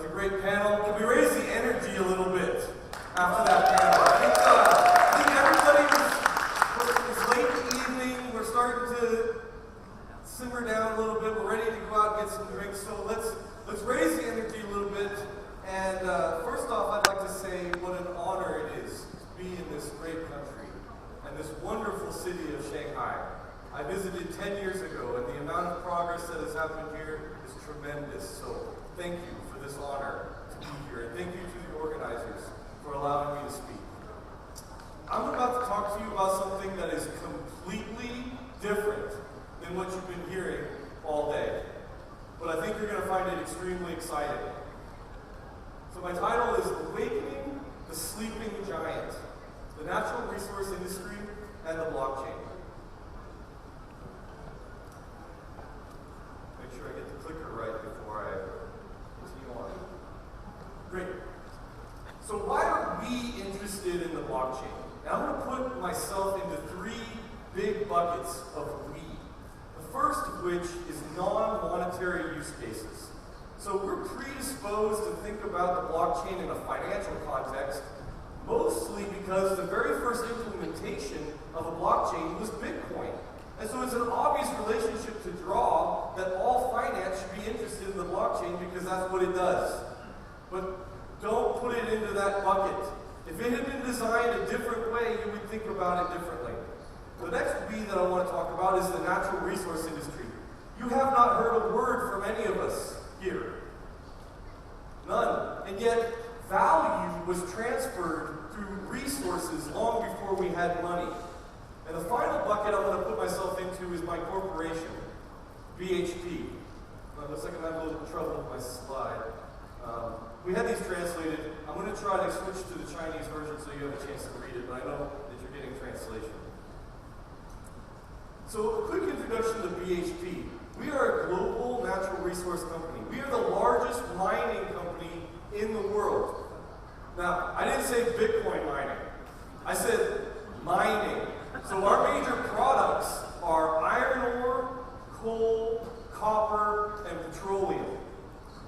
was a great panel. Can we raise the energy a little bit after that panel? I think everybody it's late in the evening. We're starting to simmer down a little bit. We're ready to go out and get some drinks. So let's raise the energy a little bit. And first off, I'd like to say what an honor it is to be in this great country and this wonderful city of Shanghai. I visited 10 years ago, and the amount of progress that has happened here is tremendous. So thank you for this honor to be here, and thank you to the organizers for allowing me to speak. I'm about to talk to you about something that is completely different than what you've been hearing all day. But I think you're going to find it extremely exciting. So my title is Awakening the Sleeping Giant, the Natural Resource Industry and the Blockchain. Make sure I get the clicker right before I continue on. Great. So why are we interested in the blockchain? And I'm going to put myself into three big buckets of we. The first of which is non-monetary use cases. So we're predisposed to think about the blockchain in a financial context, mostly because the very first implementation of a blockchain was Bitcoin. And so it's an obvious relationship to draw that all finance should be interested in the blockchain because that's what it does. But don't put it into that bucket. If it had been designed a different way, you would think about it differently. The next B that I want to talk about is the natural resource industry. You have not heard a word from any of us here. None. And yet, value was transferred through resources long before we had money. And the final bucket I'm going to put myself into is my corporation, BHP. Looks like I'm having a little trouble with my slide. We had these translated. I'm going to try to switch to the Chinese version so you have a chance to read it, but I know that you're getting translation. So a quick introduction to BHP. We are a global natural resource company. We are the largest mining company in the world. Now, I didn't say Bitcoin mining. I said mining. So our major products are iron ore, coal, copper, and petroleum.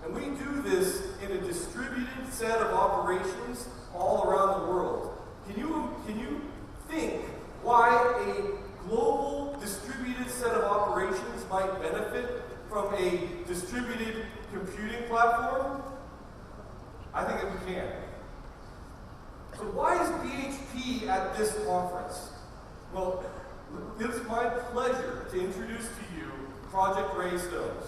And we do this in a distributed set of operations all around the world. Can you think why a global distributed set of operations might benefit from a distributed computing platform? I think that we can. So why is BHP at this conference? Well, it is my pleasure to introduce to you Project Greystones.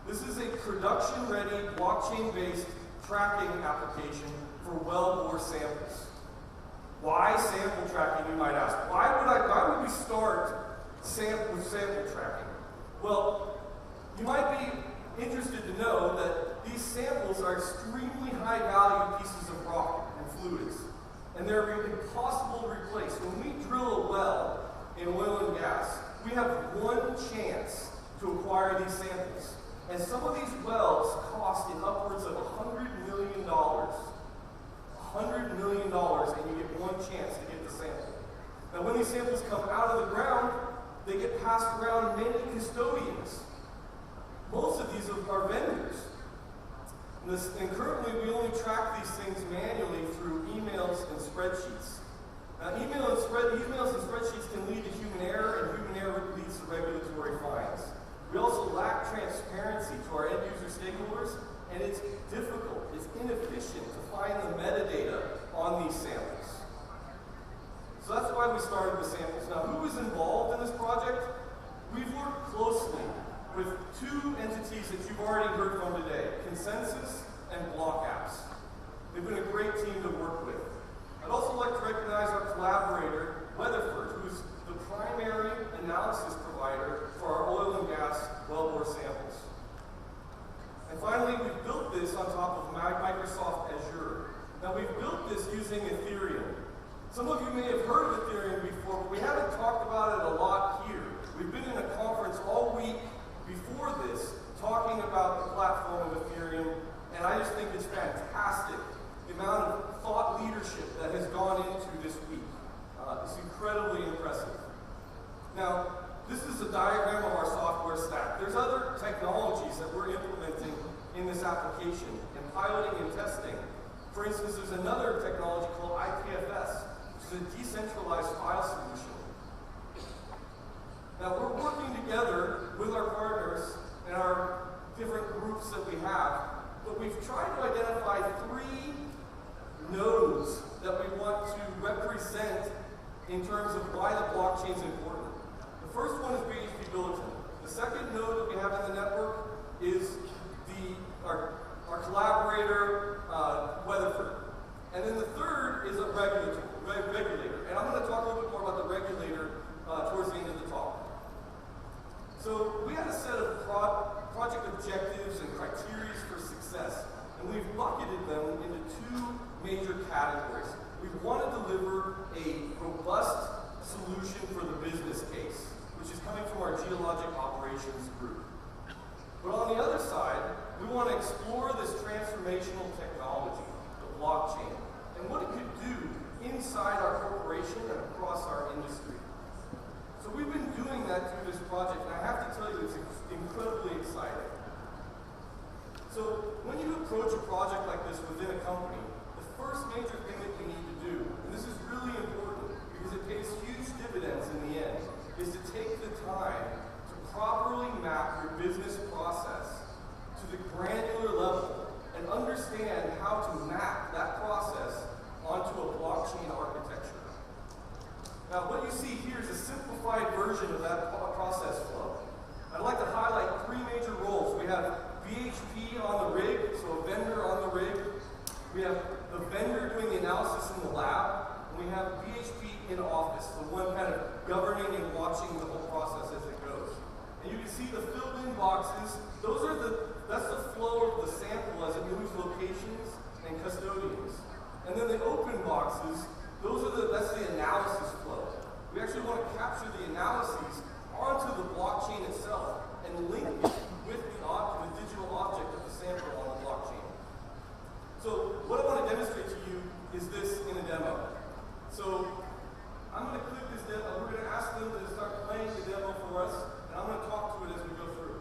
This is a production-ready, blockchain-based tracking application for wellbore samples. Why sample tracking, you might ask? Why would we start with sample tracking? Well, you might be interested to know that these samples are extremely high-value pieces of rock and fluids, and they're impossible to replace. When we drill a well in oil and gas, we have one chance to acquire these samples. And some of these wells cost in upwards of $100 million. $100 million, and you get one chance to get the sample. Now, when these samples come out of the ground, they get passed around many custodians. Most of these are vendors. And currently, we only track these things manually through emails and spreadsheets. Now, emails and spreadsheets can lead to human error, and human error leads to regulatory fines. We also lack transparency to our end-user stakeholders, and it's difficult, it's inefficient to find the metadata on these samples. So that's why we started with samples. Now, who is involved in this project? We've worked closely with two entities that you've already heard from today, Consensus and Block Apps. They've been a great team to work with. I'd also like to recognize our collaborator, Weatherford, who's the primary analysis provider for our oil and gas wellbore samples. And finally, we've built this on top of Microsoft Azure. Now, we've built this using Ethereum. Some of you may have heard of Ethereum before, but we haven't talked about it a lot here. We've been in a conference all week before this talking about the platform of Ethereum, and I just think it's fantastic. The amount of thought leadership that has gone into this week is incredibly impressive. Now, this is a diagram of our software stack. There's other technologies that we're implementing in this application and piloting and testing. For instance, there's another technology called IPFS, which is a decentralized file solution. Now, we're working together with our partners and our different groups that we have, but we've tried to identify 3 nodes that we want to represent in terms of why the blockchain is important. The first one is BHP Billiton. The second node that we have in the network is our collaborator, Weatherford. And then the third is a regulator. And I'm going to talk a little bit more about the regulator towards the end of the talk. So we had a set of project objectives and criteria for success, and we've bucketed them into 2 major categories. We want to deliver a robust solution for the business case, which is coming from our geologic operations group. But on the other side, we want to explore this transformational technology, the blockchain, and what it could do inside our corporation and across our industry. So we've been doing that through this project, and I have to tell you, it's incredibly exciting. So when you approach a project like this within a company, the first major thing that you need to do, and this is really important because it pays huge dividends in the end, is to take the time to properly map your business process to the granular level and understand how to map that process onto a blockchain architecture. Now, what you see here is a simplified version of that process flow. I'd like to highlight 3 major roles. We have BHP on the rig, so a vendor on the rig. We have the vendor doing the analysis in the lab. And we have BHP in office, the one kind of governing and watching the whole process as it goes. And you can see the filled-in boxes. That's the flow of the sample as it moves locations and custodians. And then the open boxes, that's the analysis flow. We actually want to capture the analyses onto the blockchain itself and link it with the digital object of the sample on the blockchain. So what I want to demonstrate to you is this in a demo. So I'm going to click this demo. We're going to ask them to start playing the demo for us, and I'm going to talk to it as we go through.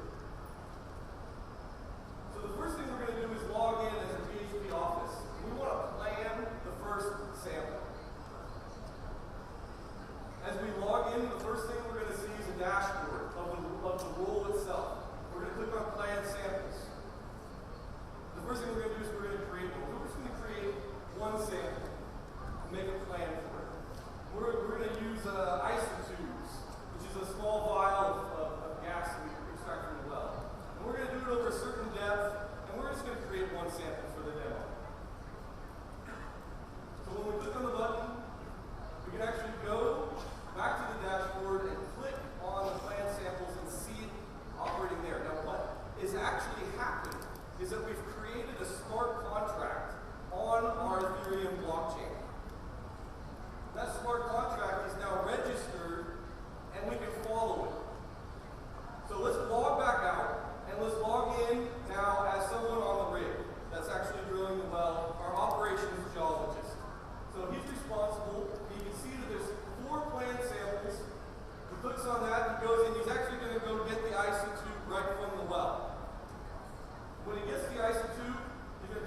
So the first thing we're going to do is log in as a BHP office. We want to plan the first sample. As we log in, the first thing we're going to see is a dashboard of the role itself. We're going to click on Plan Samples. The first thing we're going to do is we're going to create one. We're just going to create one sample and make a plan for it. We're going to use isotubes, which is a small vial of gas that we extract from the well. And we're going to do it over a certain depth, and we're just going to create one sample for the demo. So when we click on the button, we can actually go back to the dashboard and click on the plan samples and see it operating there. Now what is actually happening is that we've created a smart contract on our Ethereum blockchain. That smart contract is now registered and we can follow it. So let's log back out and let's log in now as someone on the rig that's actually drilling the well, our operations geologist. So he's responsible. You can see that there's 4 plan samples. He clicks on that, he goes in, he's actually going to go get the isotube right from the well. When he gets the isotube, he's going to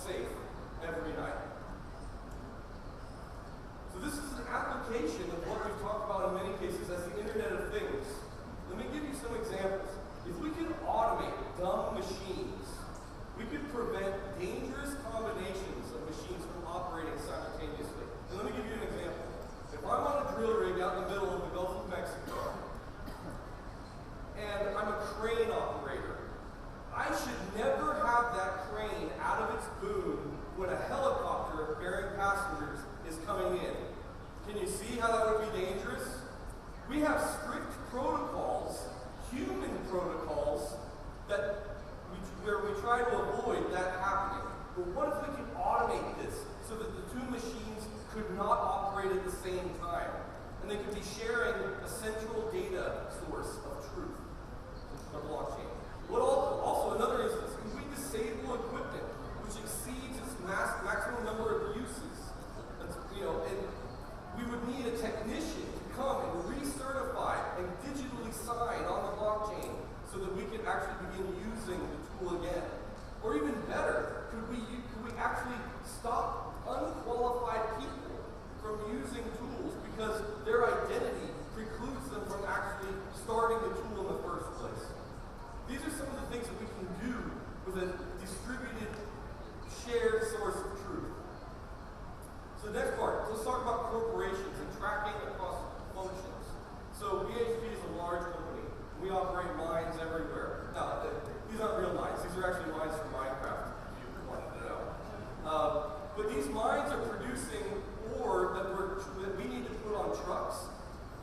safe every night. So this is an application of what we've talked about in many cases as the Internet of Things. Let me give you some examples. If we could automate dumb machines, we could prevent dangerous combinations of machines from operating simultaneously. And let me give you an example. If I'm on a drill rig out in the middle of the Gulf of Mexico, and I'm a crane operator, I should never have that crane out of its boom when a helicopter bearing passengers is coming in. Can you see how that would be dangerous? We have strict protocols, human protocols, where we try to avoid that happening. But what if we can automate this so that the two machines could not operate at the same time, and they could be sharing a central data source of truth, the blockchain? Also, another instance, can we disable equipment which exceeds its maximum number of uses? And we would need a technician to come and recertify and digitally sign on the blockchain so that we could actually begin using the tool again. Or even better, could we actually stop unqualified people from using tools because their identity precludes them from actually starting the tool in the first place? These are some of the things that we can do with a distributed, shared source of truth. So the next part, let's talk about corporations and tracking across functions. So BHP is a large company. We operate mines everywhere. Now, these aren't real mines. These are actually mines from Minecraft, if you wanted to know. But these mines are producing ore that we need to put on trucks.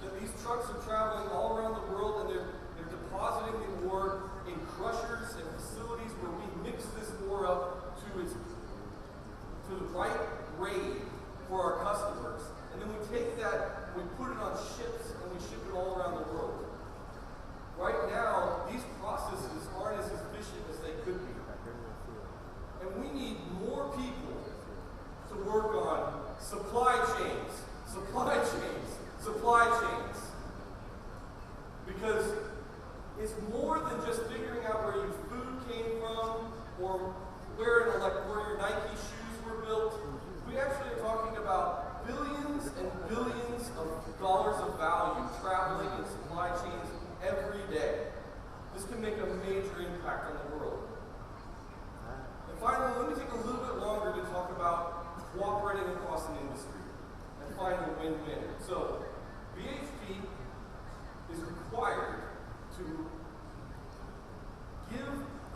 That these trucks are traveling all around the world, and they're depositing the ore in crushers and facilities where we mix this ore up to the right grade for our customers. And then we take that, we put it on ships, and we ship it all around the world. Right now, these processes aren't as efficient as they could be. And we need more people to work on supply chains. Because it's more than just figuring out where your food came from or where your Nike shoes were built. We actually are talking about billions and billions of dollars of value traveling in supply chains every day. This can make a major impact on the world. And finally, let me take a little bit longer to talk about cooperating across an industry and find a win-win. So, BHP is required to give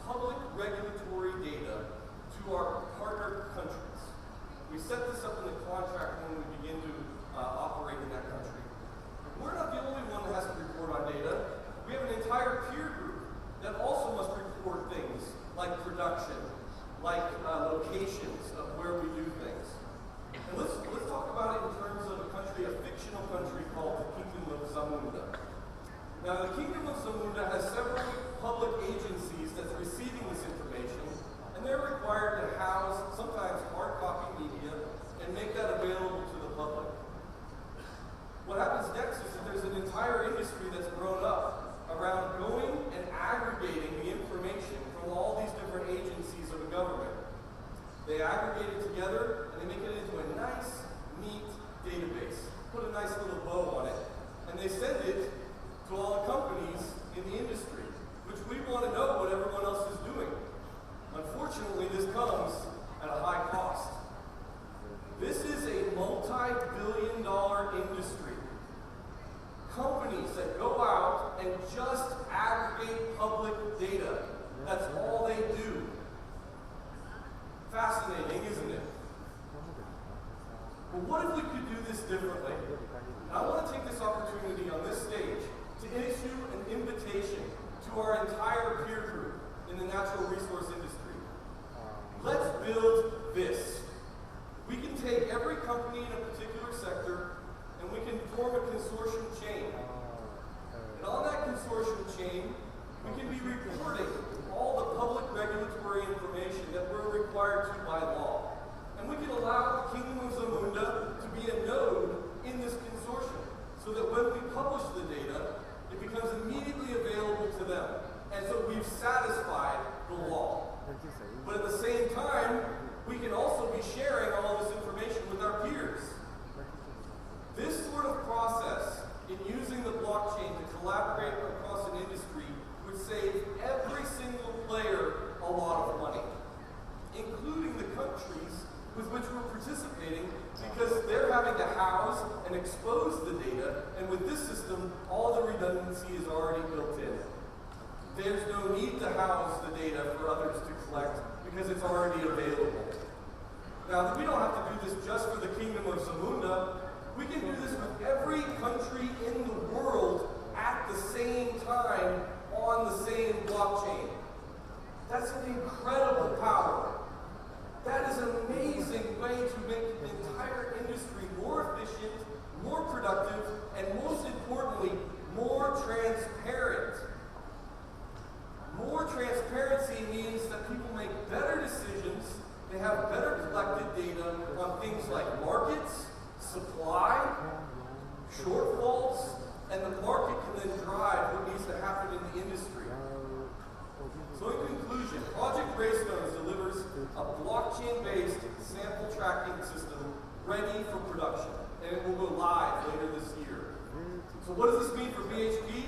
public regulatory data to our partner countries. We set this up in the contract when we begin to operate in that country. We're not the only one that has to report on data. We have an entire peer group that also must report things like production, like locations of where we do things. And let's talk about it in terms of a fictional country called the Kingdom of Zamunda. Now, the Kingdom of Zamunda has several public agencies that's receiving this information, and they're required to house sometimes hard copy media and make that available to the public. What happens next is that there's an entire industry that's grown up around going and aggregating the information from all these different agencies of the government. They aggregate it together and they make it into a nice, neat database. Put a nice little bow on it. And they send it to all the companies in the industry, which we want to know what everyone else is doing. Unfortunately, this comes at a high cost. This is a multi-billion-dollar industry. Companies that go out and just aggregate public data. That's all they do. Fascinating, isn't it? But what if we could do this differently? And I want to take this opportunity on this stage to issue an invitation to our entire peer group in the natural resource industry. Let's build this. We can take every company in a particular sector and we can form a consortium chain. And on that consortium chain, we can be reporting all the public regulatory information that we're required to by law. And we can allow the Kingdom of Zamunda to be a node in this consortium so that when we publish the data, it becomes immediately available to them. And so we've satisfied the law. But at the same time, we with which we're participating because they're having to house and expose the data, and with this system, all the redundancy is already built in. There's no need to house the data for others to collect because it's already available. Now, we don't have to do this just for the Kingdom of Zamunda. We can do this with every country in the world at the same time on the same blockchain. That's an incredible power. That is an amazing way to make the entire industry more efficient, more productive, and most importantly, more transparent. More transparency means that people make better decisions, they have better collected data on things like markets, supply, shortfalls, and the market can then drive what needs to happen in the industry. So in conclusion, Project Greystones delivers a blockchain-based sample tracking system ready for production, and it will go live later this year. So what does this mean for BHP?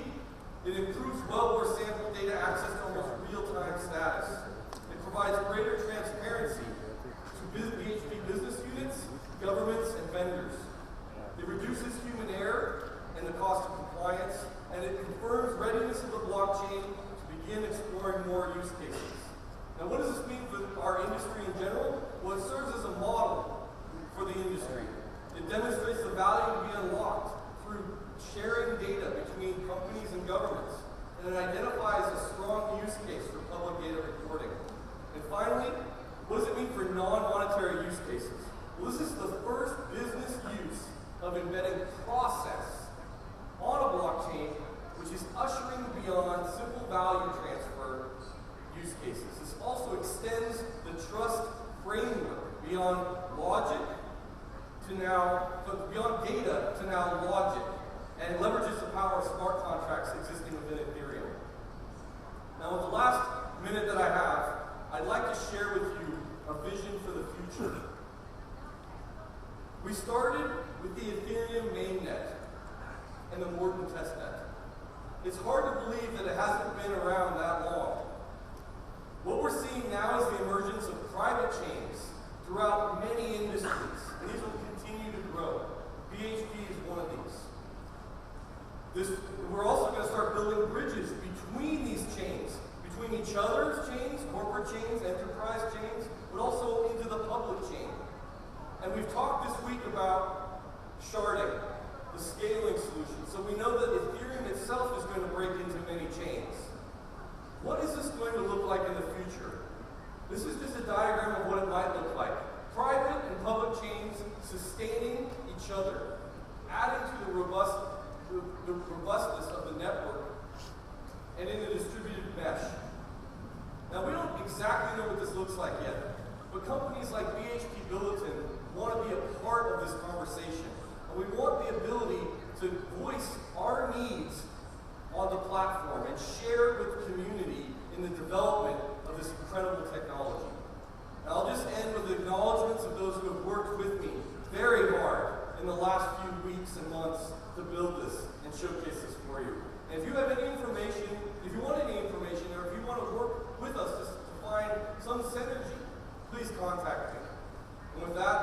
It improves wellbore sample data access to almost real-time status. It provides greater transparency to BHP business units, governments, and vendors. It reduces human error and the cost of compliance, and it confirms readiness of the blockchain to begin exploring more use cases. Now, what does this mean for our industry in general? Well, it serves as a model for the industry. It demonstrates the value to be unlocked through sharing data between companies and governments, and it identifies a strong use case for public data reporting. And finally, what does it mean for non-monetary use cases? Well, this is the first business use of embedding process on a blockchain, which is ushering beyond simple value transfer use cases. This also extends the trust framework beyond logic to beyond data to now logic, and leverages the power of smart contracts existing within Ethereum. Now, with the last minute that I have, I'd like to share with you a vision for the future. We started with the Ethereum mainnet and the Morton testnet. It's hard to believe that it hasn't been around that long. What we're seeing now is the emergence of private chains throughout many industries, and these will continue to grow. BHP is one of these. We're also going to start building bridges between these chains, between each other's chains, corporate chains, enterprise chains, but also into the public chain. And we've talked this week about sharding, the scaling solution. So we know that Ethereum itself is going to break into many chains. What is this going to look like in the future? This is just a diagram of what it might look like. Private and public chains sustaining each other, adding to the robustness of the network, and in a distributed mesh. Now, we don't exactly know what this looks like yet, but companies like BHP Billiton want to be a part of this conversation, and we want the ability to voice our needs on the platform and share with the community in the development of this incredible technology. Now, I'll just end with acknowledgments of those who have worked with me very hard in the last few weeks and months to build this and showcase this for you. And if you have any information, if you want any information, or if you want to work with us to find some synergy, please contact me. And with that,